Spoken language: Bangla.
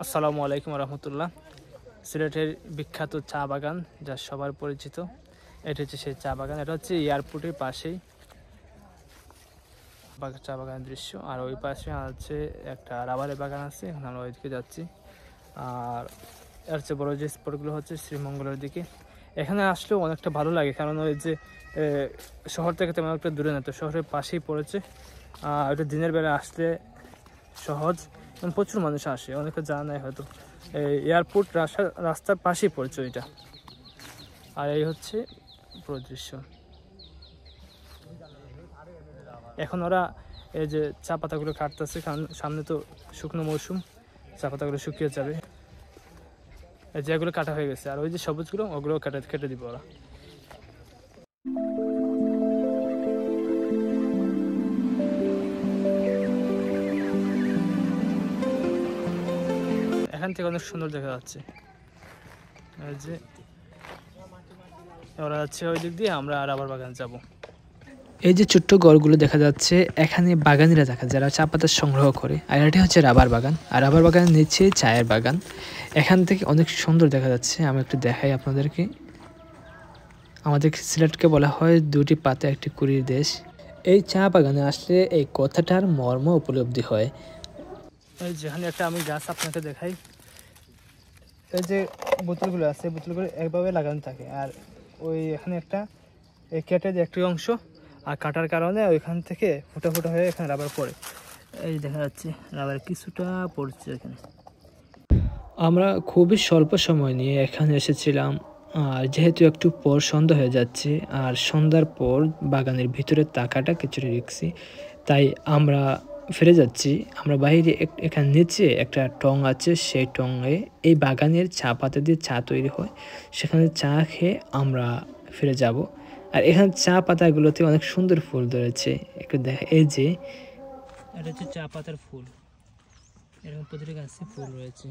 আসসালামু আলাইকুম রহমতুল্লাহ। সিলেটের বিখ্যাত চা বাগান যা সবার পরিচিত, এটা হচ্ছে সেই চা বাগান। এটা হচ্ছে এয়ারপোর্টের পাশেই চা বাগানের দৃশ্য। আর ওই পাশে আছে একটা রাবারের বাগান আছে, আমরা ওইদিকে যাচ্ছি। আর এর চেয়ে বড় যে স্পটগুলো হচ্ছে শ্রীমঙ্গলের দিকে। এখানে আসলেও অনেকটা ভালো লাগে, কারণ ওই যে শহর থেকে তেমন একটা দূরে না, তো শহরের পাশেই পড়েছে। ওইটা দিনের বেলা আসলে সহজ, এবং প্রচুর মানুষ আসে, অনেকে জানা নাই হয়তো। এয়ারপোর্ট রাস্তার পাশেই পড়ছে ওইটা। আর এই হচ্ছে পুরো দৃশ্য। এখন ওরা এই যে চা পাতাগুলো কাটতেছে, কারণ সামনে তো শুকনো মৌসুম, চা পাতাগুলো শুকিয়ে যাবে। যেগুলো কাটা হয়ে গেছে, আর ওই যে সবুজগুলো ওগুলো কেটে দিবে ওরা। এখান থেকে অনেক সুন্দর দেখা যাচ্ছে। এই যে ওরা যাচ্ছে ওই দিক দিয়ে, আমরা রাবার বাগান যাব। এই যে ছোট্ট ঘরগুলো দেখা যাচ্ছে, এখানে বাগানিরা থাকে যারা চা পাতা সংগ্রহ করে। আর এটি হচ্ছে রাবার বাগান, আর রাবার বাগানের নিচে চায়ের বাগান। এখান থেকে অনেক সুন্দর দেখা যাচ্ছে। আমি একটু দেখাই আপনাদেরকে। আমাদের সিলেটকে বলা হয় দুটি পাতা একটি কুড়ির দেশ। এই চা বাগানে আসলে এই কথাটার মর্ম উপলব্ধি হয়। এই যেখানে একটা আমি গাছ আপনাকে দেখাই, এই যে বোতলগুলো আছে, বোতলগুলো একভাবে লাগানো থাকে। আর ওই এখানে একটা কেটে যে একটি অংশ, আর কাটার কারণে ওইখান থেকে ফুটা ফুটা হয়ে এখানে রাবার পড়ে। এই দেখা যাচ্ছে রাবার কিছুটা পড়ছে এখানে। আমরা খুবই স্বল্প সময় নিয়ে এখানে এসেছিলাম। আর যেহেতু একটু পর সন্ধ্যা হয়ে যাচ্ছে, আর সন্ধ্যার পর বাগানের ভিতরে থাকাটা কিছুটা রিস্কি, তাই আমরা ফিরে যাচ্ছি। আমরা বাইরে এখানে নিচে একটা টং আছে, সেই টঙে এই বাগানের চা পাতা দিয়ে চা তৈরি হয়, সেখানে চা খেয়ে আমরা ফিরে যাব। আর এখানে চা পাতাগুলোতে অনেক সুন্দর ফুল ধরেছে, একটু দেখা। এই যে এটা হচ্ছে চা পাতার ফুল, এরকম প্রতিটা গাছে ফুল রয়েছে।